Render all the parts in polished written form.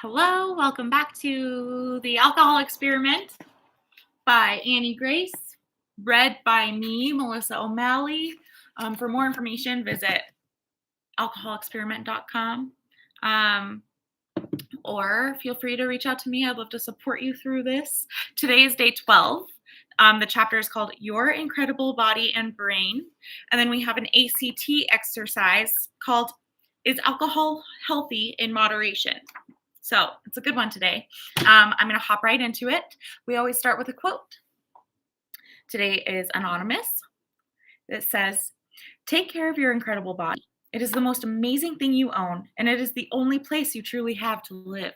Hello, welcome back to The Alcohol Experiment by Annie Grace, read by me, Melissa O'Malley. For more information, visit alcoholexperiment.com um, or feel free to reach out to me. I'd love to support you through this. Today is day 12. The chapter is called Your Incredible Body and Brain. And then we have an ACT exercise called Is Alcohol Healthy in Moderation? So it's a good one today. I'm going to hop right into it. We always start with a quote. Today is anonymous. It says, "Take care of your incredible body. It is the most amazing thing you own, and it is the only place you truly have to live."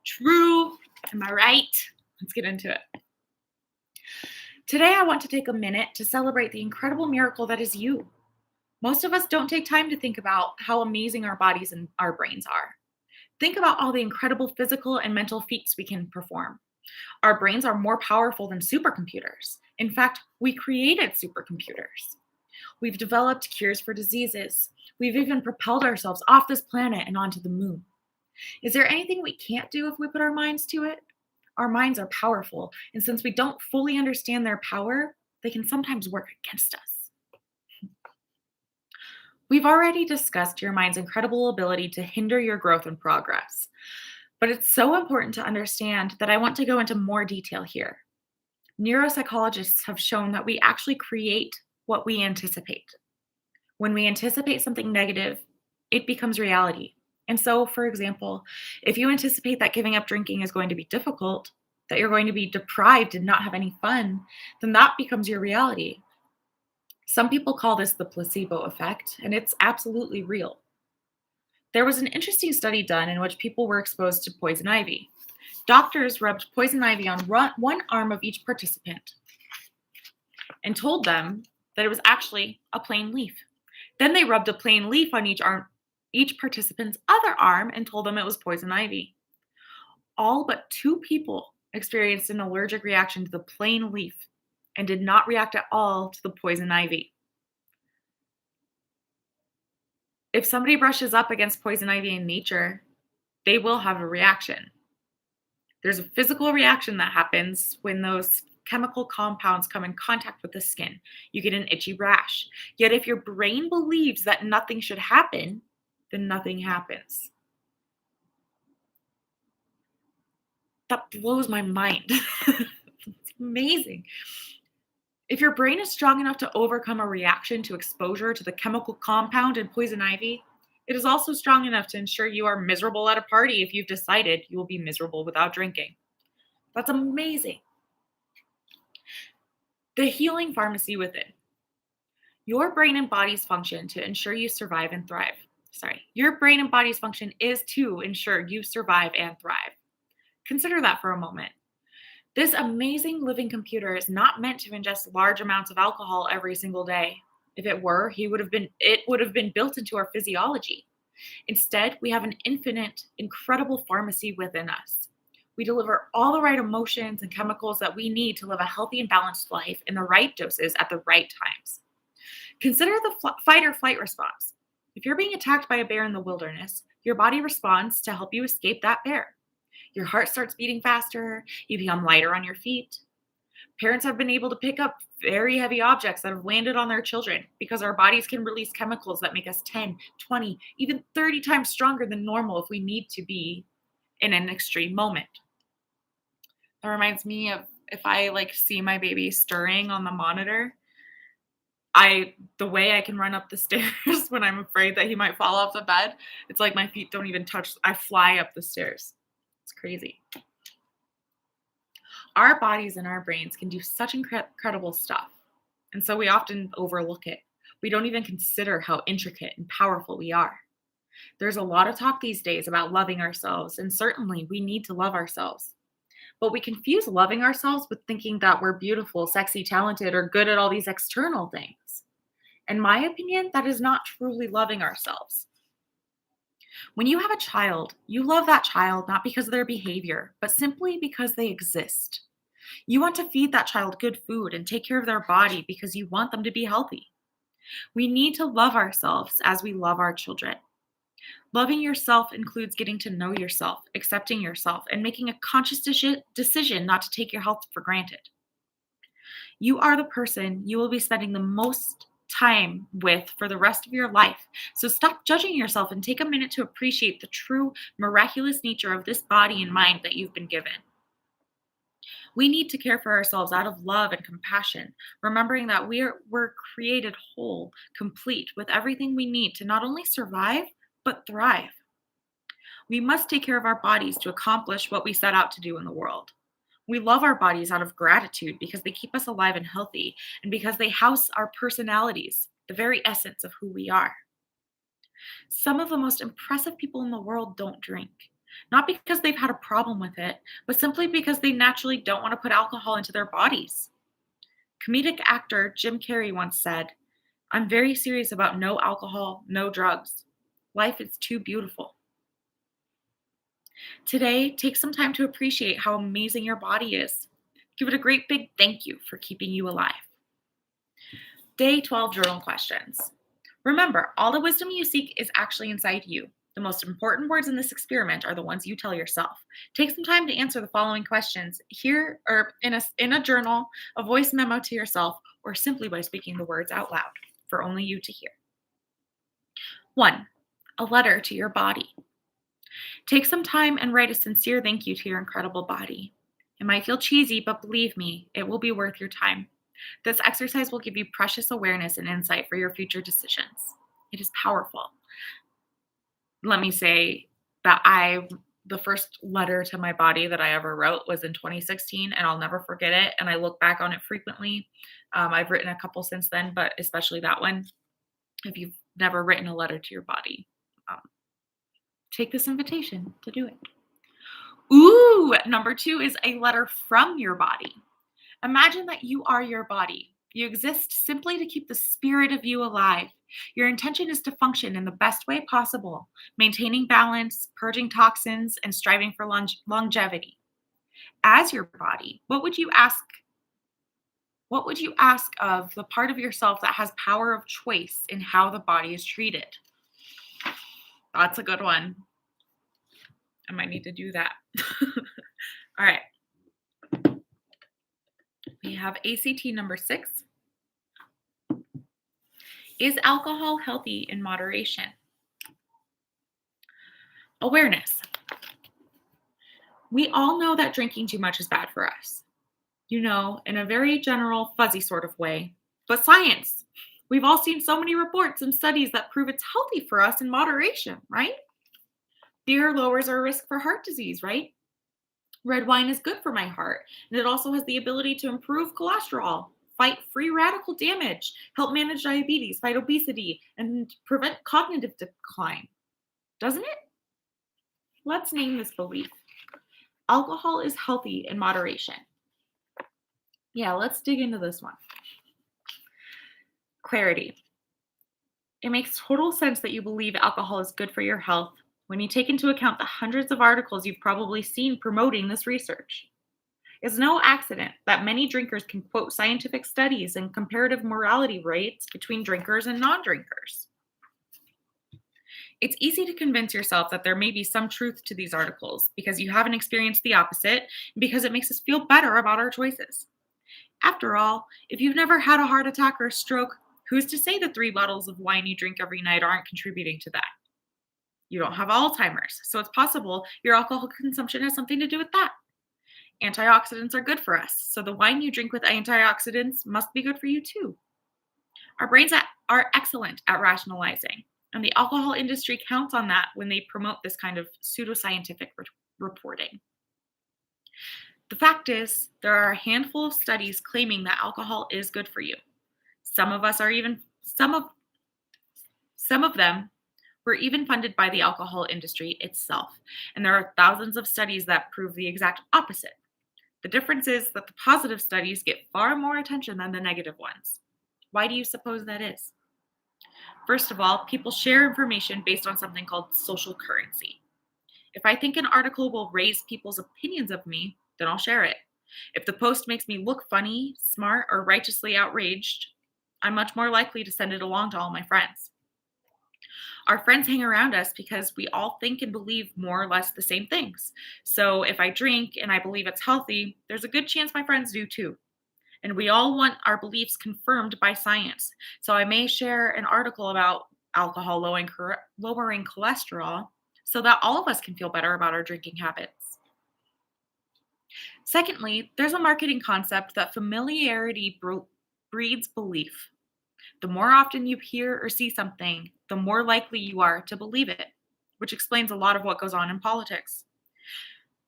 True. Am I right? Let's get into it. Today, I want to take a minute to celebrate the incredible miracle that is you. Most of us don't take time to think about how amazing our bodies and our brains are. Think about all the incredible physical and mental feats we can perform. Our brains are more powerful than supercomputers. In fact, we created supercomputers. We've developed cures for diseases. We've even propelled ourselves off this planet and onto the moon. Is there anything we can't do if we put our minds to it? Our minds are powerful, and since we don't fully understand their power, they can sometimes work against us. We've already discussed your mind's incredible ability to hinder your growth and progress, but it's so important to understand that I want to go into more detail here. Neuropsychologists have shown that we actually create what we anticipate. When we anticipate something negative, it becomes reality. And so, for example, if you anticipate that giving up drinking is going to be difficult, that you're going to be deprived and not have any fun, then that becomes your reality. Some people call this the placebo effect, and it's absolutely real. There was an interesting study done in which people were exposed to poison ivy. Doctors rubbed poison ivy on one arm of each participant and told them that it was actually a plain leaf. Then they rubbed a plain leaf on each participant's other arm and told them it was poison ivy. All but 2 people experienced an allergic reaction to the plain leaf and did not react at all to the poison ivy. If somebody brushes up against poison ivy in nature, they will have a reaction. There's a physical reaction that happens when those chemical compounds come in contact with the skin. You get an itchy rash. Yet if your brain believes that nothing should happen, then nothing happens. That blows my mind. It's amazing. If your brain is strong enough to overcome a reaction to exposure to the chemical compound in poison ivy, it is also strong enough to ensure you are miserable at a party if you've decided you will be miserable without drinking. That's amazing. The healing pharmacy within. Your brain and body's function to ensure you survive and thrive. Your brain and body's function is to ensure you survive and thrive. Consider that for a moment. This amazing living computer is not meant to ingest large amounts of alcohol every single day. If it were, it would have been built into our physiology. Instead, we have an infinite, incredible pharmacy within us. We deliver all the right emotions and chemicals that we need to live a healthy and balanced life in the right doses at the right times. Consider the fight or flight response. If you're being attacked by a bear in the wilderness, your body responds to help you escape that bear. Your heart starts beating faster, you become lighter on your feet. Parents have been able to pick up very heavy objects that have landed on their children because our bodies can release chemicals that make us 10, 20, even 30 times stronger than normal if we need to be in an extreme moment. That reminds me of if I see my baby stirring on the monitor, the way I can run up the stairs when I'm afraid that he might fall off the bed, it's like my feet don't even touch. I fly up the stairs. It's crazy. Our bodies and our brains can do such incredible stuff, and so we often overlook it. We don't even consider how intricate and powerful we are. There's a lot of talk these days about loving ourselves, and certainly we need to love ourselves. But we confuse loving ourselves with thinking that we're beautiful, sexy, talented, or good at all these external things. In my opinion, that is not truly loving ourselves. When you have a child, you love that child not because of their behavior, but simply because they exist. You want to feed that child good food and take care of their body because you want them to be healthy. We need to love ourselves as we love our children. Loving yourself includes getting to know yourself, accepting yourself, and making a conscious decision not to take your health for granted. You are the person you will be spending the most time with for the rest of your life. So stop judging yourself and take a minute to appreciate the true miraculous nature of this body and mind that you've been given. We need to care for ourselves out of love and compassion, remembering that we're created whole, complete, with everything we need to not only survive, but thrive. We must take care of our bodies to accomplish what we set out to do in the world. We love our bodies out of gratitude because they keep us alive and healthy, and because they house our personalities, the very essence of who we are. Some of the most impressive people in the world don't drink, not because they've had a problem with it, but simply because they naturally don't want to put alcohol into their bodies. Comedic actor Jim Carrey once said, "I'm very serious about no alcohol, no drugs. Life is too beautiful." Today, take some time to appreciate how amazing your body is. Give it a great big thank you for keeping you alive. Day 12 journal questions. Remember, all the wisdom you seek is actually inside you. The most important words in this experiment are the ones you tell yourself. Take some time to answer the following questions here or in a journal, a voice memo to yourself, or simply by speaking the words out loud for only you to hear. 1. A letter to your body. Take some time and write a sincere thank you to your incredible body. It might feel cheesy, but believe me, it will be worth your time. This exercise will give you precious awareness and insight for your future decisions. It is powerful. Let me say that the first letter to my body that I ever wrote was in 2016, and I'll never forget it. And I look back on it frequently. I've written a couple since then, but especially that one. If you've never written a letter to your body, um, take this invitation to do it. Ooh, number 2 is a letter from your body. Imagine that you are your body. You exist simply to keep the spirit of you alive. Your intention is to function in the best way possible, maintaining balance, purging toxins, and striving for longevity. As your body, what would you ask? What would you ask of the part of yourself that has power of choice in how the body is treated? That's a good one. I might need to do that. All right. We have ACT number 6. Is alcohol healthy in moderation? Awareness. We all know that drinking too much is bad for us. In a very general, fuzzy sort of way. But science. We've all seen so many reports and studies that prove it's healthy for us in moderation, right? Beer lowers our risk for heart disease, right? Red wine is good for my heart, and it also has the ability to improve cholesterol, fight free radical damage, help manage diabetes, fight obesity, and prevent cognitive decline. Doesn't it? Let's name this belief. Alcohol is healthy in moderation. Yeah, let's dig into this one. Clarity. It makes total sense that you believe alcohol is good for your health when you take into account the hundreds of articles you've probably seen promoting this research. It's no accident that many drinkers can quote scientific studies and comparative mortality rates between drinkers and non-drinkers. It's easy to convince yourself that there may be some truth to these articles because you haven't experienced the opposite and because it makes us feel better about our choices. After all, if you've never had a heart attack or a stroke, who's to say the 3 bottles of wine you drink every night aren't contributing to that? You don't have Alzheimer's, so it's possible your alcohol consumption has something to do with that. Antioxidants are good for us, so the wine you drink with antioxidants must be good for you too. Our brains are excellent at rationalizing, and the alcohol industry counts on that when they promote this kind of pseudoscientific reporting. The fact is, there are a handful of studies claiming that alcohol is good for you. Some of them were even funded by the alcohol industry itself, and there are thousands of studies that prove the exact opposite. The difference is that the positive studies get far more attention than the negative ones. Why do you suppose that is? First of all, people share information based on something called social currency. If I think an article will raise people's opinions of me, then I'll share it. If the post makes me look funny, smart, or righteously outraged, I'm much more likely to send it along to all my friends. Our friends hang around us because we all think and believe more or less the same things. So if I drink and I believe it's healthy, there's a good chance my friends do too. And we all want our beliefs confirmed by science. So I may share an article about alcohol lowering cholesterol so that all of us can feel better about our drinking habits. Secondly, there's a marketing concept that familiarity breeds belief. The more often you hear or see something, the more likely you are to believe it, which explains a lot of what goes on in politics.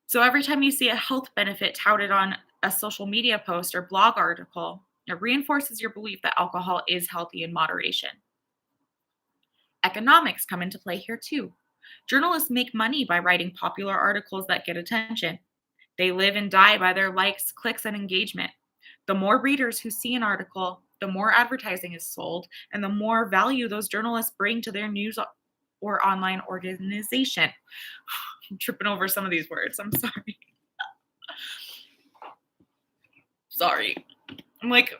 So every time you see a health benefit touted on a social media post or blog article, it reinforces your belief that alcohol is healthy in moderation. Economics come into play here too. Journalists make money by writing popular articles that get attention. They live and die by their likes, clicks, and engagement. The more readers who see an article, the more advertising is sold, and the more value those journalists bring to their news or online organization. I'm tripping over some of these words. I'm sorry. Sorry. I'm like,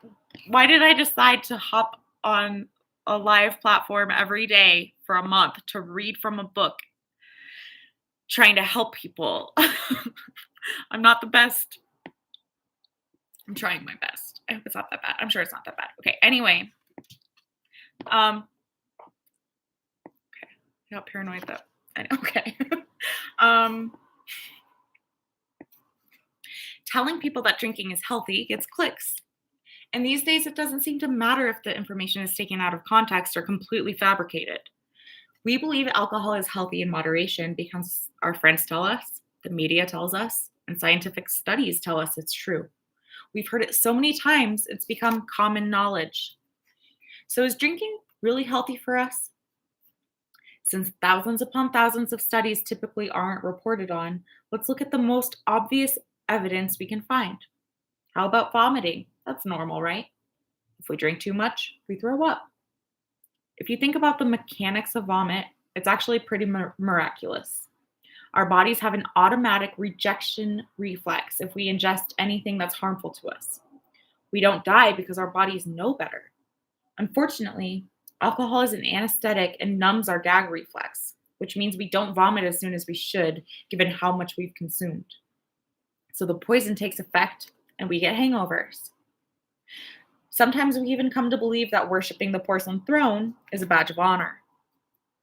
why did I decide to hop on a live platform every day for a month to read from a book trying to help people? I'm not the best. I'm trying my best. I hope it's not that bad. I'm sure it's not that bad. Okay, anyway. Okay. I got paranoid that. Okay. Telling people that drinking is healthy gets clicks. And these days, it doesn't seem to matter if the information is taken out of context or completely fabricated. We believe alcohol is healthy in moderation because our friends tell us, the media tells us, and scientific studies tell us it's true. We've heard it so many times, it's become common knowledge. So is drinking really healthy for us? Since thousands upon thousands of studies typically aren't reported on, let's look at the most obvious evidence we can find. How about vomiting? That's normal, right? If we drink too much, we throw up. If you think about the mechanics of vomit, it's actually pretty miraculous. Our bodies have an automatic rejection reflex if we ingest anything that's harmful to us. We don't die because our bodies know better. Unfortunately, alcohol is an anesthetic and numbs our gag reflex, which means we don't vomit as soon as we should, given how much we've consumed. So the poison takes effect and we get hangovers. Sometimes we even come to believe that worshiping the porcelain throne is a badge of honor.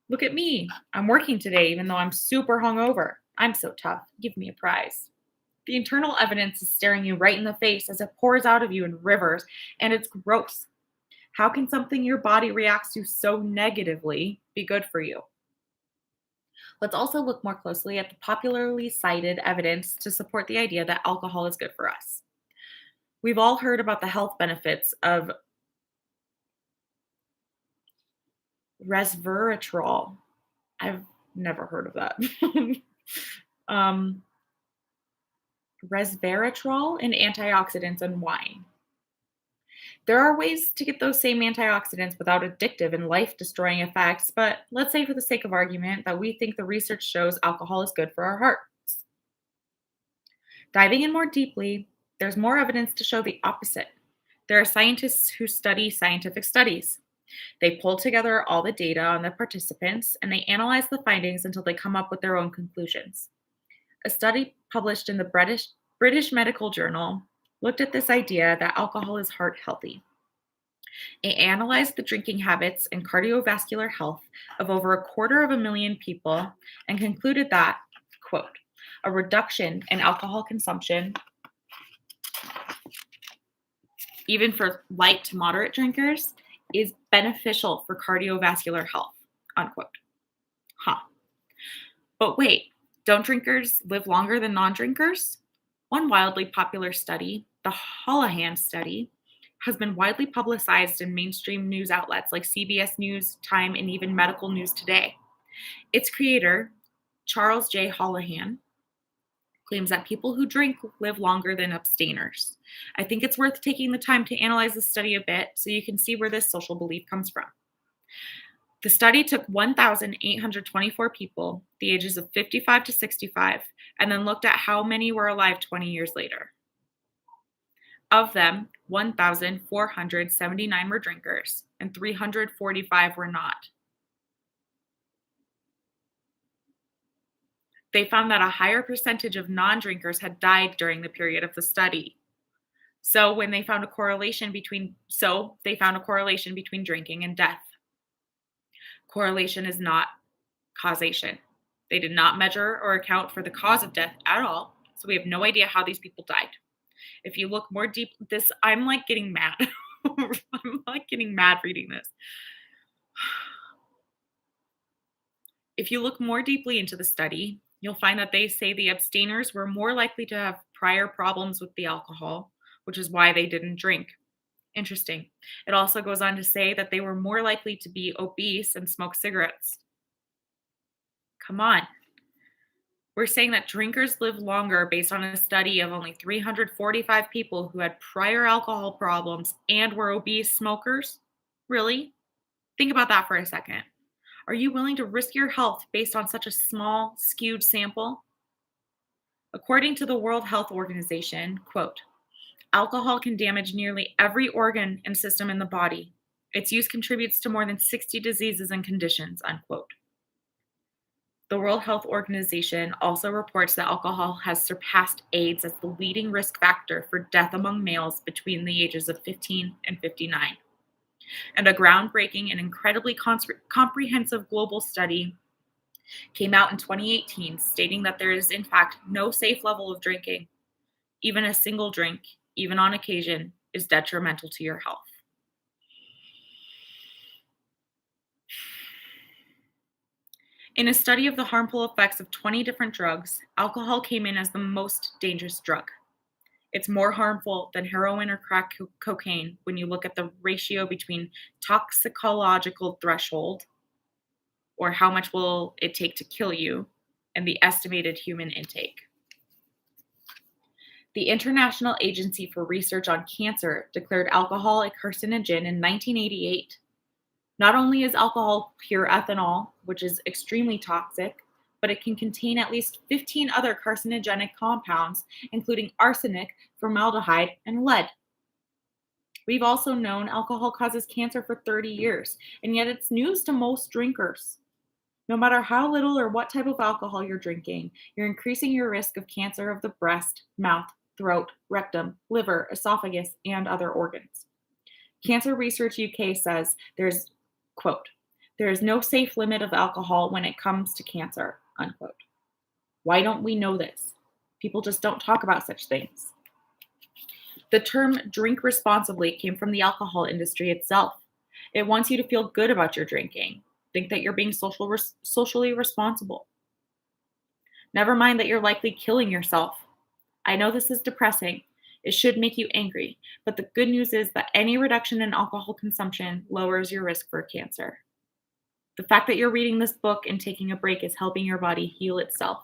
Look at me. I'm working today even though I'm super hungover. I'm so tough. Give me a prize. The internal evidence is staring you right in the face as it pours out of you in rivers, and it's gross. How can something your body reacts to so negatively be good for you? Let's also look more closely at the popularly cited evidence to support the idea that alcohol is good for us. We've all heard about the health benefits of resveratrol. I've never heard of that. um, Resveratrol and antioxidants in wine. There are ways to get those same antioxidants without addictive and life destroying effects, but let's say, for the sake of argument, that we think the research shows alcohol is good for our hearts. Diving in more deeply, there's more evidence to show the opposite. There are scientists who study scientific studies. They pull together all the data on the participants and they analyze the findings until they come up with their own conclusions. A study published in the British Medical Journal looked at this idea that alcohol is heart healthy. It analyzed the drinking habits and cardiovascular health of over 250,000 people and concluded that, quote, a reduction in alcohol consumption, even for light to moderate drinkers, is beneficial for cardiovascular health, unquote. But wait, don't drinkers live longer than non-drinkers? One wildly popular study, the Holohan study, has been widely publicized in mainstream news outlets like CBS News, Time, and even Medical News Today. Its creator, Charles J. Holohan, claims that people who drink live longer than abstainers. I think it's worth taking the time to analyze the study a bit so you can see where this social belief comes from. The study took 1,824 people, the ages of 55 to 65, and then looked at how many were alive 20 years later. Of them, 1,479 were drinkers and 345 were not. They found that a higher percentage of non-drinkers had died during the period of the study. So when they found a correlation between so they found a correlation between drinking and death. Correlation is not causation. They did not measure or account for the cause of death at all, so we have no idea how these people died. If you look more deep, this I'm like getting mad. I'm like getting mad reading this. If you look more deeply into the study, you'll find that they say the abstainers were more likely to have prior problems with the alcohol, which is why they didn't drink. Interesting. It also goes on to say that they were more likely to be obese and smoke cigarettes. Come on. We're saying that drinkers live longer based on a study of only 345 people who had prior alcohol problems and were obese smokers? Really? Think about that for a second. Are you willing to risk your health based on such a small, skewed sample? According to the World Health Organization, quote, alcohol can damage nearly every organ and system in the body. Its use contributes to more than 60 diseases and conditions, unquote. The World Health Organization also reports that alcohol has surpassed AIDS as the leading risk factor for death among males between the ages of 15 and 59. And a groundbreaking and incredibly comprehensive global study came out in 2018 stating that there is, in fact, no safe level of drinking. Even a single drink, even on occasion, is detrimental to your health. In a study of the harmful effects of 20 different drugs, alcohol came in as the most dangerous drug. It's more harmful than heroin or crack cocaine when you look at the ratio between toxicological threshold, or how much will it take to kill you, and the estimated human intake. The International Agency for Research on Cancer declared alcohol a carcinogen in 1988. Not only is alcohol pure ethanol, which is extremely toxic, but it can contain at least 15 other carcinogenic compounds, including arsenic, formaldehyde, and lead. We've also known alcohol causes cancer for 30 years, and yet it's news to most drinkers. No matter how little or what type of alcohol you're drinking, you're increasing your risk of cancer of the breast, mouth, throat, rectum, liver, esophagus, and other organs. Cancer Research UK says there's, quote, there is no safe limit of alcohol when it comes to cancer, unquote. Why don't we know this? People just don't talk about such things. The term drink responsibly came from the alcohol industry itself. It wants you to feel good about your drinking. Think that you're being socially responsible. Never mind that you're likely killing yourself. I know this is depressing. It should make you angry, but the good news is that any reduction in alcohol consumption lowers your risk for cancer. The fact that you're reading this book and taking a break is helping your body heal itself.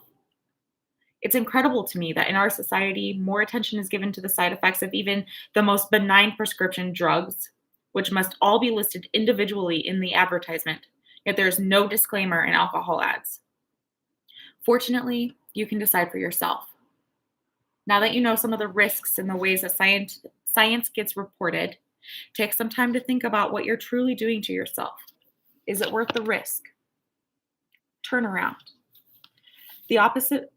It's incredible to me that in our society, more attention is given to the side effects of even the most benign prescription drugs, which must all be listed individually in the advertisement, yet there is no disclaimer in alcohol ads. Fortunately, you can decide for yourself. Now that you know some of the risks and the ways that science gets reported, take some time to think about what you're truly doing to yourself. Is it worth the risk? Turn around. The opposite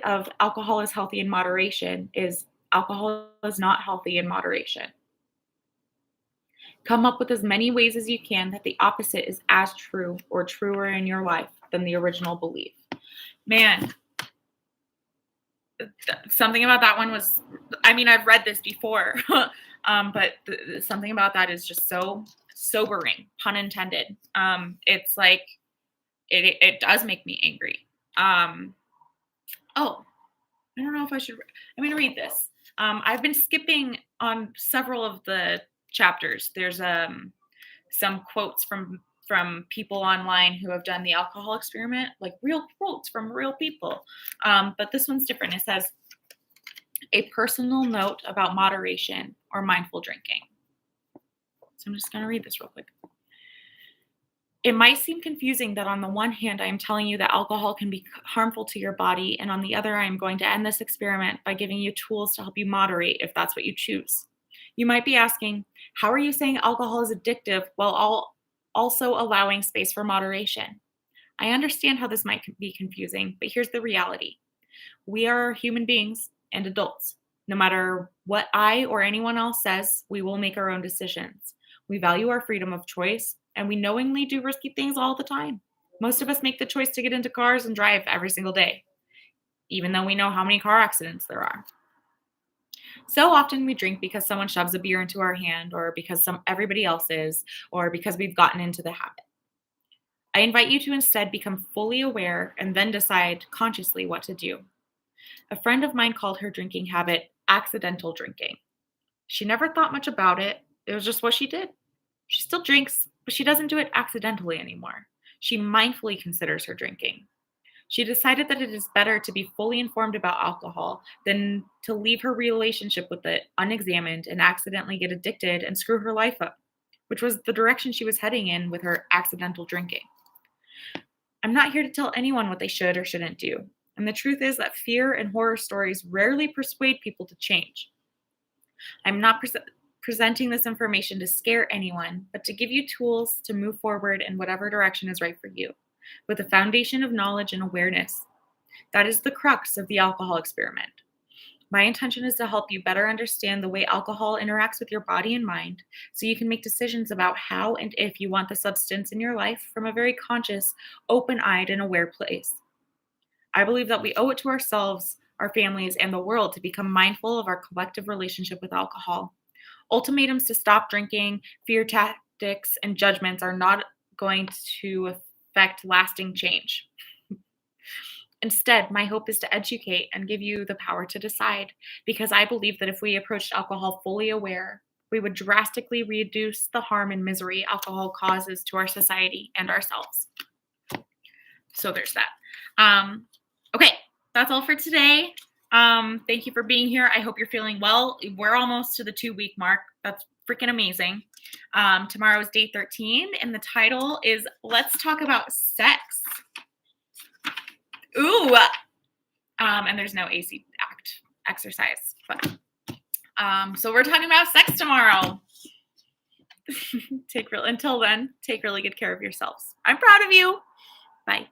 of alcohol is healthy in moderation is alcohol is not healthy in moderation. Come up with as many ways as you can that the opposite is as true or truer in your life than the original belief. Man, something about that one was, I mean, I've read this before, but something about that is just so sobering, pun intended. It's like, it does make me angry. Oh, I don't know if I should, I'm going to read this. I've been skipping on several of the chapters. There's some quotes from people online who have done the alcohol experiment, like real quotes from real people. But this one's different. It says, a personal note about moderation or mindful drinking. So I'm just going to read this real quick. It might seem confusing that on the one hand, I am telling you that alcohol can be harmful to your body, and on the other, I am going to end this experiment by giving you tools to help you moderate if that's what you choose. You might be asking, how are you saying alcohol is addictive while also allowing space for moderation? I understand how this might be confusing, but here's the reality. We are human beings and adults. No matter what I or anyone else says, we will make our own decisions. We value our freedom of choice, and we knowingly do risky things all the time. Most of us make the choice to get into cars and drive every single day, even though we know how many car accidents there are. So often we drink because someone shoves a beer into our hand, or because everybody else is, or because we've gotten into the habit. I invite you to instead become fully aware and then decide consciously what to do. A friend of mine called her drinking habit accidental drinking. She never thought much about it. It was just what she did. She still drinks, but she doesn't do it accidentally anymore. She mindfully considers her drinking. She decided that it is better to be fully informed about alcohol than to leave her relationship with it unexamined and accidentally get addicted and screw her life up, which was the direction she was heading in with her accidental drinking. I'm not here to tell anyone what they should or shouldn't do. And the truth is that fear and horror stories rarely persuade people to change. I'm not presenting this information to scare anyone, but to give you tools to move forward in whatever direction is right for you, with a foundation of knowledge and awareness. That is the crux of the alcohol experiment. My intention is to help you better understand the way alcohol interacts with your body and mind, so you can make decisions about how and if you want the substance in your life from a very conscious, open-eyed, and aware place. I believe that we owe it to ourselves, our families, and the world to become mindful of our collective relationship with alcohol. Ultimatums to stop drinking, fear tactics, and judgments are not going to affect lasting change. Instead, my hope is to educate and give you the power to decide, because I believe that if we approached alcohol fully aware, we would drastically reduce the harm and misery alcohol causes to our society and ourselves. So there's that. Okay, that's all for today. Thank you for being here. I hope you're feeling well. We're almost to the 2-week mark. That's freaking amazing. Tomorrow is day 13, and the title is Let's Talk About Sex. Ooh. And there's no AC exercise. But, so we're talking about sex tomorrow. Until then, take really good care of yourselves. I'm proud of you. Bye.